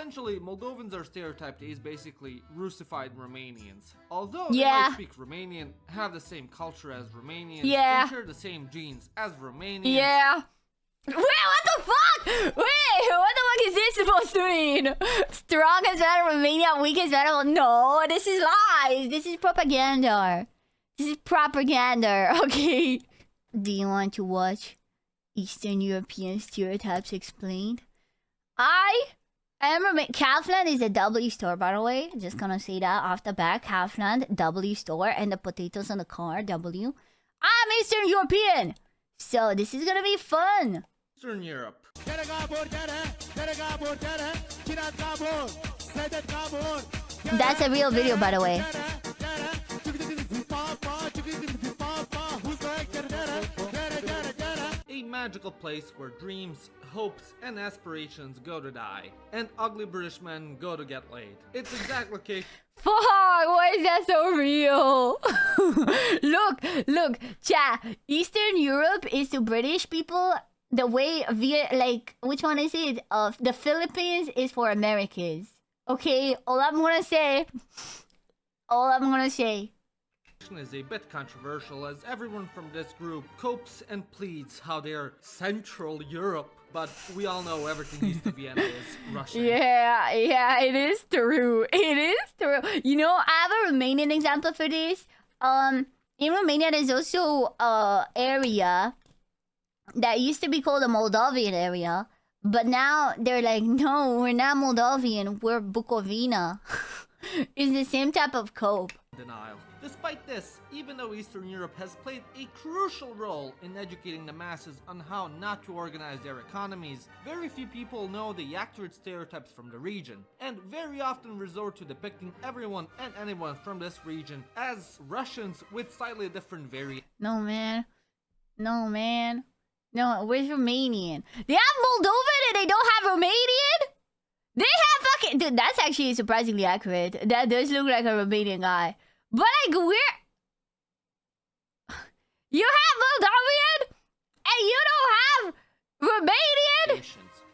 Essentially, Moldovans are stereotyped as basically Russified Romanians. Although they might speak Romanian, have the same culture as Romanians, and share the same genes as Romanians. Wait, what the fuck? Wait, what the fuck is this supposed to mean? Strong as better Romania, weak as better. No, this is lies. This is propaganda. This is propaganda, okay? Do you want to watch Eastern European Stereotypes Explained? I am Kaufland is a W store, by the way. Just gonna say that off the back. Kaufland, W store, and the potatoes on the car, W. I'm Eastern European, so this is gonna be fun. Eastern Europe. That's a real video, by the way. A magical place where dreams, hopes, and aspirations go to die, and ugly British men go to get laid. It's exactly case. Fuck, why is that so real? look, chat. Eastern Europe is to British people the way which one is it? The Philippines is for Americans. Okay, all I'm gonna say. Is a bit controversial as everyone from this group copes and pleads how they're Central Europe, but we all know everything east of Vienna is Russian. Yeah, it is true. It is true. You know, I have a Romanian example for this. In Romania, there's also area that used to be called the Moldovan area, but now they're like, no, we're not Moldovan, we're Bukovina. It's the same type of cope. Denial. Despite this, even though Eastern Europe has played a crucial role in educating the masses on how not to organize their economies, very few people know the accurate stereotypes from the region, and very often resort to depicting everyone and anyone from this region as Russians with slightly different variants. No, where's Romanian? They have Moldovan and they don't have Romanian? They have fucking... Dude, that's actually surprisingly accurate. That does look like a Romanian guy. But like, we're... You have Moldovan and you don't have Romanian?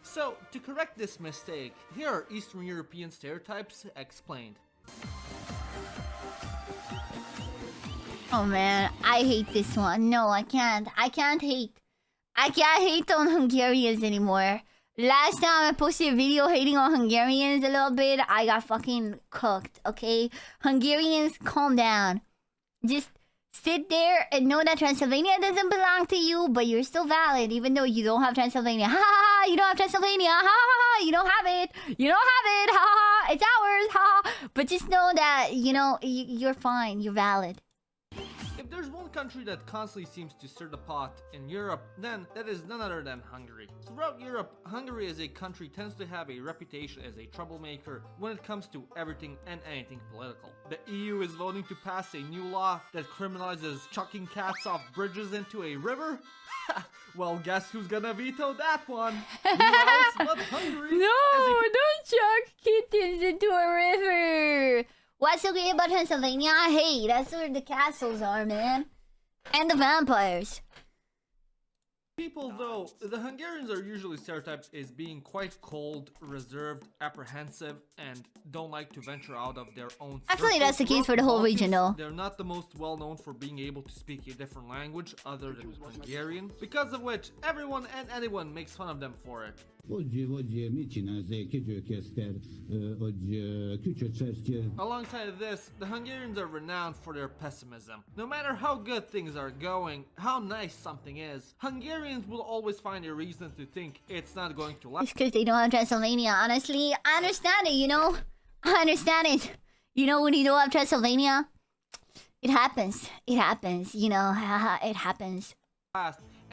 So, to correct this mistake, here are Eastern European stereotypes explained. Oh man, I hate this one. No, I can't. I can't hate on Hungarians anymore. Last time I posted a video hating on Hungarians a little bit, I got fucking cooked, okay? Hungarians, calm down. Just sit there and know that Transylvania doesn't belong to you, but you're still valid even though you don't have Transylvania. Ha ha ha, you don't have Transylvania. Ha ha ha, you don't have it. You don't have it. Ha ha, it's ours. Ha ha. But just know that, you know, you're fine. You're valid. If there's one country that constantly seems to stir the pot in Europe, then that is none other than Hungary. Throughout Europe, Hungary as a country tends to have a reputation as a troublemaker when it comes to everything and anything political. The EU is voting to pass a new law that criminalizes chucking cats off bridges into a river? Well, guess who's gonna veto that one? Who else but Hungary? No, don't chuck kittens into a river! What's so great about Transylvania? Hey, that's where the castles are, man. And the vampires. People, though, the Hungarians are usually stereotyped as being quite cold, reserved, apprehensive, and don't like to venture out of their own. I feel like that's the case for the whole region, though. They're not the most well known for being able to speak a different language other than Hungarian, because of which everyone and anyone makes fun of them for it. Alongside this, the Hungarians are renowned for their pessimism. No matter how good things are going, how nice something is, Hungarians will always find a reason to think it's not going to last. It's because they don't have Transylvania, honestly. I understand it, you know? I understand it. You know, when you don't have Transylvania, it happens. It happens, you know? It happens.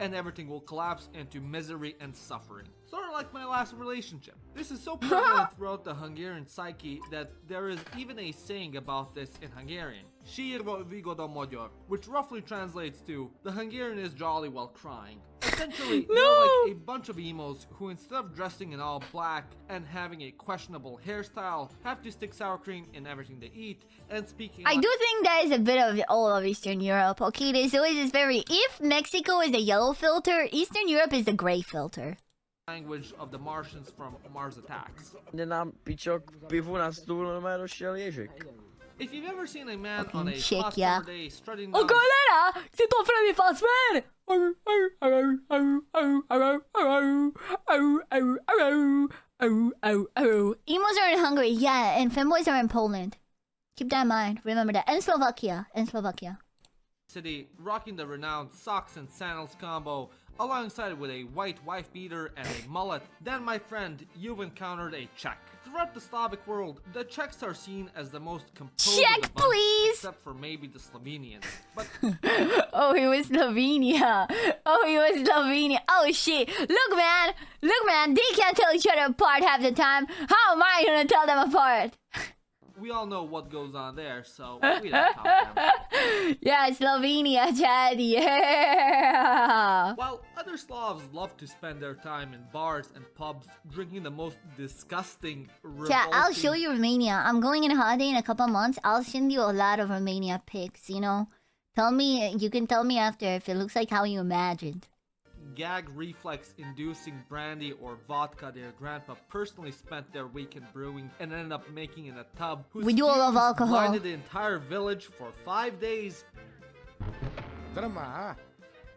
And everything will collapse into misery and suffering. Sort of like my last relationship. This is so prevalent throughout the Hungarian psyche that there is even a saying about this in Hungarian. Sírva vigod a magyar, which roughly translates to, the Hungarian is jolly while crying. Essentially, they're like a bunch of emos who instead of dressing in all black and having a questionable hairstyle, have to stick sour cream in everything they eat, and speaking I do think that is a bit of all of Eastern Europe, okay? There's always this very... If Mexico is the yellow filter, Eastern Europe is the gray filter. language of the Martians from Mars Attacks. N-am picior pivu na stůl, normálně došel Ježek. If you've ever seen a man on a Czech, hot yeah. summer day strutting Oh, down galera! Se tô Freddy Fazbear! Emos are in Hungary, yeah, and femboys are in Poland. Keep that in mind. Remember that. And Slovakia. city, rocking the renowned socks and sandals combo, alongside with a white wife beater and a mullet, then my friend, you've encountered a Czech. Throughout the Slavic world, the Czechs are seen as the most composed Czech, of the bunch, please! except for maybe the Slovenians. But Oh, he was Slovenia. Oh, shit. Look, man. They can't tell each other apart half the time. How am I gonna tell them apart? we all know what goes on there, so we don't talk them. Yeah, Slovenia, Chad. Yeah. While other Slavs love to spend their time in bars and pubs, drinking the most disgusting, Yeah, I'll revolting- show you Romania. I'm going on holiday in a couple months. I'll send you a lot of Romania pics, you know? You can tell me after if it looks like how you imagined. gag reflex inducing brandy or vodka their grandpa personally spent their weekend brewing and ended up making in a tub whose We do all love fumes alcohol. blinded the entire village for 5 days. Drma, a?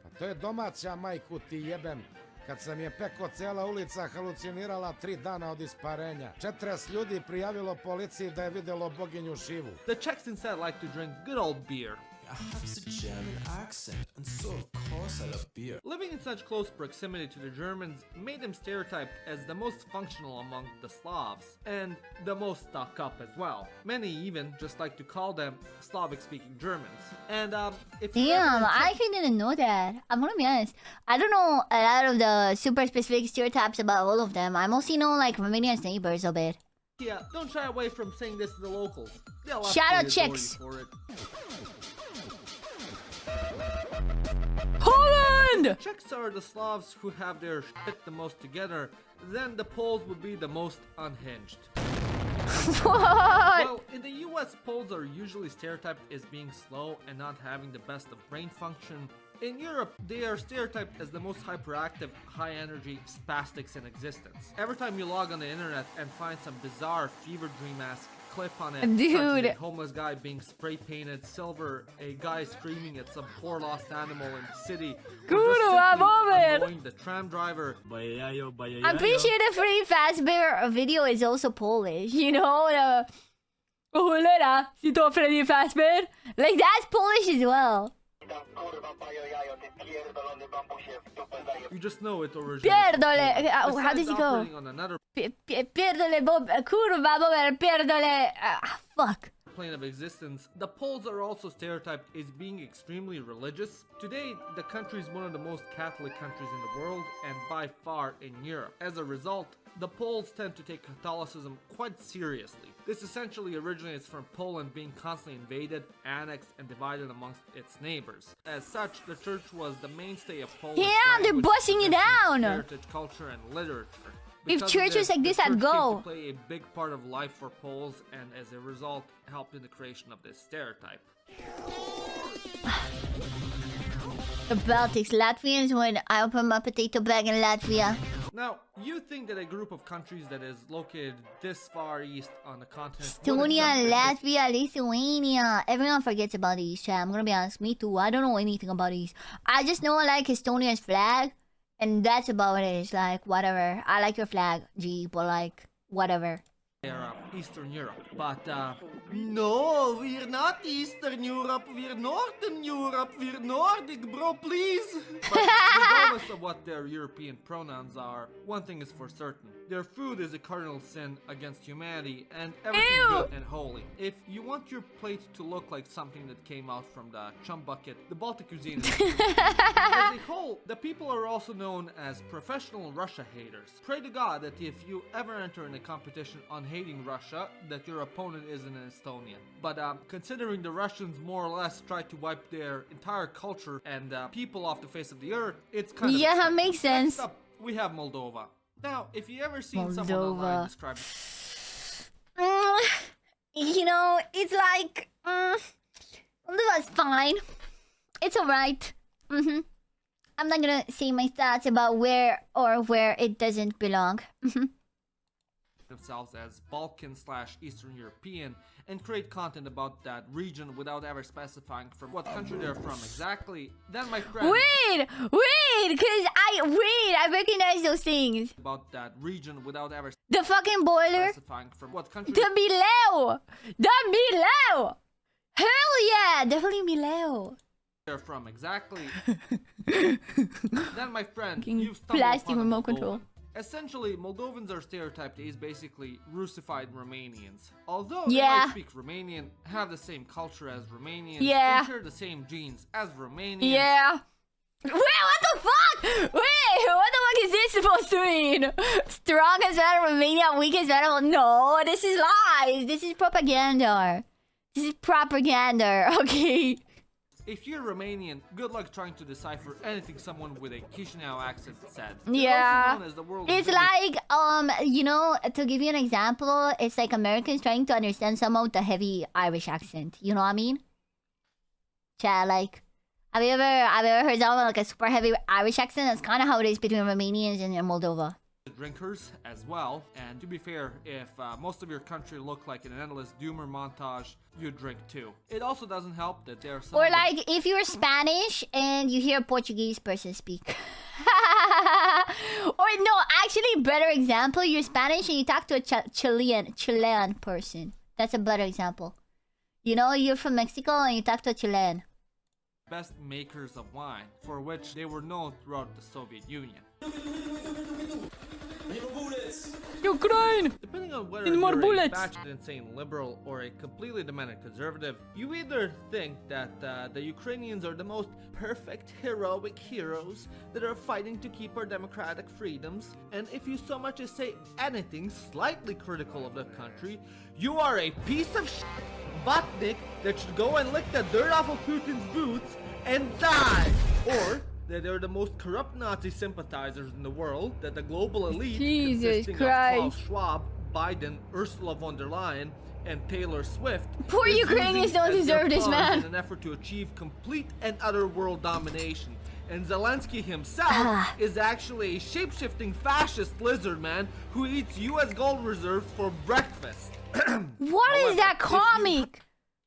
Pa to je domaća, majku ti jebem. Kad sam je peko, cijela ulica halucinirala 3 dana od isparenja. 40 ljudi prijavilo policiji da je vidjelo boginju Šivu. The Czechs instead like to drink good old beer. I have a German accent, and so of course I love beer. Living in such close proximity to the Germans made them stereotyped as the most functional among the Slavs, and the most stuck up as well. Many even just like to call them Slavic-speaking Germans. And if you ever Damn, I check- actually didn't know that. I'm gonna be honest. I don't know a lot of the super specific stereotypes about all of them. I mostly know like Romania's neighbors a bit. Yeah, don't shy away from saying this to the locals. They'll Shout out absolutely adore Czechs. you for it. Holland! Czechs are the Slavs who have their shit the most together, then the Poles would be the most unhinged. What? Well, in the US, Poles are usually stereotyped as being slow and not having the best of brain function. In Europe, they are stereotyped as the most hyperactive, high-energy spastics in existence. Every time you log on the internet and find some bizarre fever dream-esque clip on it, such as Dude. a homeless guy being spray-painted silver, a guy screaming at some poor lost animal in the city, or Kurwa, just simply moment. annoying the tram driver. I'm pretty sure the Free Fast Bear video is also Polish. You know, the Cholera, si to Freddy Fazbear. Like that's Polish as well. You just know it originates. Pierdole. How Besides does he go? operating on another Pierdole Bob. Kurwa Bob. Pierdole. Fuck. plane of existence, the Poles are also stereotyped as being extremely religious. Today, the country is one of the most Catholic countries in the world and by far in Europe. As a result, the Poles tend to take Catholicism quite seriously. This essentially originates from Poland being constantly invaded, annexed, and divided amongst its neighbors. As such, the church was the mainstay of Polish Yeah, they're language, busting it tradition, down. heritage, culture, and literature. If Because of church was this, like the this, I'd church go. came to play a big part of life for Poles, and as a result, helped in the creation of this stereotype. The Baltics, Latvians, when I open my potato bag in Latvia. Now, you think that a group of countries that is located this far east on the continent would Estonia, accept Latvia, Lithuania. Everyone forgets about these, chat. I'm gonna be honest, me too. I don't know anything about these. I just know I like Estonia's flag, and that's about it. It's like, whatever. I like your flag, G, but like, whatever. they're Eastern Europe. But, no, we're not Eastern Europe, we're Northern Europe, we're Nordic, bro, please. But regardless of what their European pronouns are, one thing is for certain. Their food is a cardinal sin against humanity and everything Ew. good and holy. If you want your plate to look like something that came out from the chum bucket, the Baltic cuisine is as a whole, the people are also known as professional Russia haters. Pray to God that if you ever enter in a competition on hating Russia, that your opponent isn't an Estonian. But considering the Russians more or less tried to wipe their entire culture and people off the face of the earth, it's kind of Yeah, expected. makes sense. Next up, we have Moldova. Now, if you ever seen someone Moldova. online describe You know, it's like, Moldova's fine. It's alright. I'm not gonna say my thoughts about where it doesn't belong. Themselves as Balkan/Eastern European and create content about that region without ever specifying from what country they're from exactly. Then my friend Wait, cause I recognize those things. about that region without ever The fucking boiler. specifying from what country The below. Hell yeah, definitely below. they're from exactly. Then my friend, you've stumbled Plastic upon a remote Moldovan. control. Essentially, Moldovans are stereotyped as basically Russified Romanians. Although Yeah. they might speak Romanian, have the same culture as Romanians, Yeah. and share the same genes as Romanians. Yeah. Wait, what the fuck? Wait, what the fuck is this supposed to mean? Strong as better Romania, weak as better. No, this is lies. This is propaganda. This is propaganda, okay? If you're Romanian, good luck trying to decipher anything someone with a Chisinau accent said. They're Yeah. also known as the world's It's biggest like, you know, to give you an example, it's like Americans trying to understand someone with a heavy Irish accent. You know what I mean? Chat, like, have you ever heard someone with like a super heavy Irish accent? That's kind of how it is between Romanians and Moldova. drinkers as well. And to be fair, if most of your country look like an endless doomer montage, you drink too. It also doesn't help that there are some Or of the like if you're Spanish and you hear a Portuguese person speak. Or no, actually better example, you're Spanish and you talk to a Chilean person. That's a better example. You know, you're from Mexico and you talk to a Chilean. best makers of wine, for which they were known throughout the Soviet Union. Ukraine! Depending on whether Need more you're bullets. a batshit insane liberal or a completely demented conservative, you either think that the Ukrainians are the most perfect heroic heroes that are fighting to keep our democratic freedoms, and if you so much as say anything slightly critical of the country, you are a piece of shit Vatnik that should go and lick the dirt off of Putin's boots and die! Or that they're the most corrupt Nazi sympathizers in the world, that the global elite, Jesus consisting Christ. of Klaus Schwab, Biden, Ursula von der Leyen, and Taylor Swift, Poor is Ukrainians using don't as their deserve this, pawns man. in an effort to achieve complete and utter world domination. And Zelensky himself Ah. is actually a shape-shifting fascist lizard man who eats U.S. gold reserves for breakfast. What is However, that if you- comic?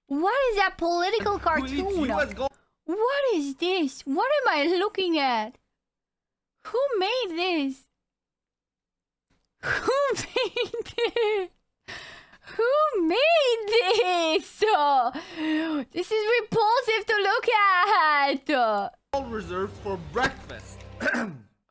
What is that political Who eats cartoon? U.S. gold What is this? What am I looking at? Who made this? Who made this? Who made this? This is repulsive to look at. reserves for breakfast.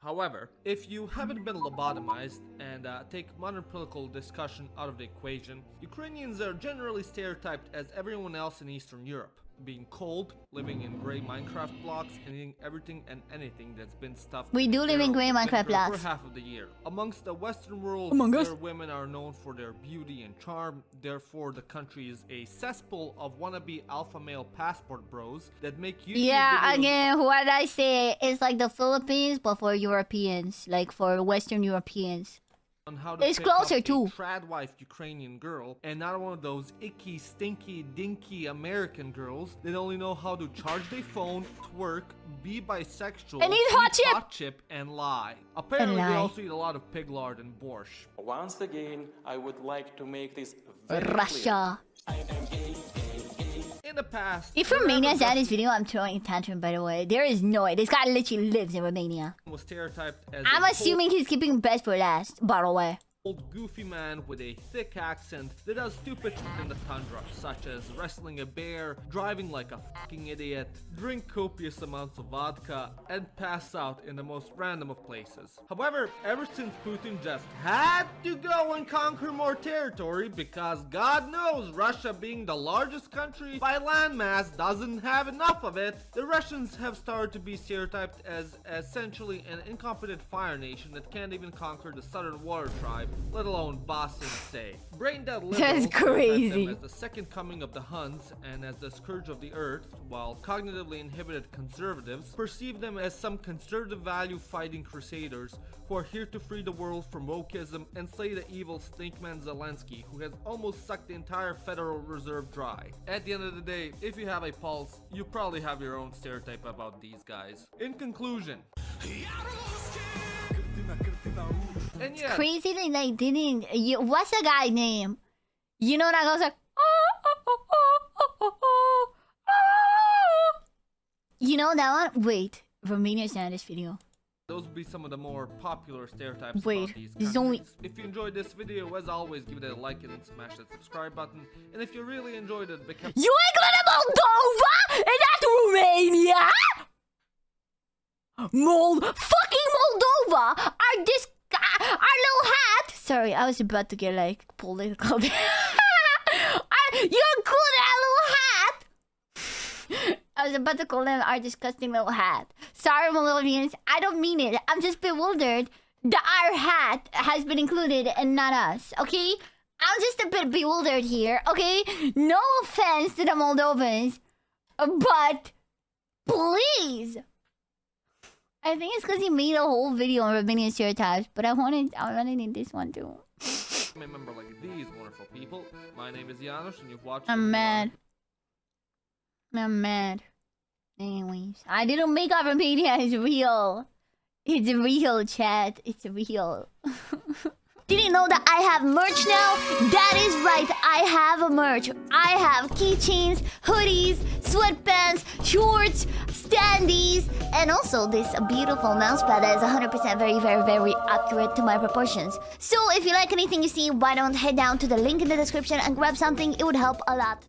However, if you haven't been lobotomized and take modern political discussion out of the equation, Ukrainians are generally stereotyped as everyone else in Eastern Europe, being cold, living in gray Minecraft blocks, and eating everything and anything that's been stuffed. We do live in gray Minecraft blocks. For half of the year. Amongst the Western world, Among us. their women are known for their beauty and charm. Therefore, the country is a cesspool of wannabe alpha male passport bros that make you. Yeah, again, what I say is like the Philippines, but for Europeans, like for Western Europeans. On how to It's pick up closer a too. trad wife Ukrainian girl, and not one of those icky, stinky, dinky American girls that only know how to charge their phone, twerk, be bisexual, And eat hot chip. and lie. Apparently, And they lie. also eat a lot of pig lard and borscht. Once again, I would like to make this very clear. Russia. In the past, If whenever Romania's at Dustin this video, I'm throwing a tantrum, by the way. There is no way. This guy literally lives in Romania. was stereotyped as I'm a assuming he's keeping best for last, by the way. old goofy man with a thick accent that does stupid shit in the tundra, such as wrestling a bear, driving like a fucking idiot, drink copious amounts of vodka, and pass out in the most random of places. However, ever since Putin just had to go and conquer more territory because God knows Russia being the largest country by landmass doesn't have enough of it, the Russians have started to be stereotyped as essentially an incompetent fire nation that can't even conquer the southern water tribe let alone boss and say. Brain-dead That's liberals present crazy. them as the second coming of the Huns and as the scourge of the earth, while cognitively inhibited conservatives perceive them as some conservative value-fighting crusaders who are here to free the world from wokeism and slay the evil stinkman Zelensky, who has almost sucked the entire Federal Reserve dry. At the end of the day, if you have a pulse, you probably have your own stereotype about these guys. In conclusion, and yeah, Crazy that they didn't. What's the guy's name? You know that goes like. You know that one? Wait, Romanian sent this video. those would be some of the more popular stereotypes Wait, about these this is only- countries. If you enjoyed this video, as always, give it a like and smash that subscribe button. And if you really enjoyed it, become You ain't going to Moldova? And that's Romania? Fucking Moldova! Our little hat! Sorry, I was about to get like political. You're cool that little hat! I was about to call them our disgusting little hat. Sorry, Moldovians. I don't mean it. I'm just bewildered that our hat has been included and not us, okay? I'm just a bit bewildered here, okay? No offense to the Moldovans, but please. I think it's because he made a whole video on Romanian stereotypes, but I wanted this one too. remember like these wonderful people. My name is Janusz, and you've watched. I'm mad. I'm mad. Anyways, I didn't make up Romania. It's real. It's real, chat. It's real. Didn't know that I have merch now? That is right, I have a merch. I have keychains, hoodies, sweatpants, shorts, standees, and also this beautiful mousepad that is 100% very accurate to my proportions. So if you like anything you see, why don't head down to the link in the description and grab something? It would help a lot.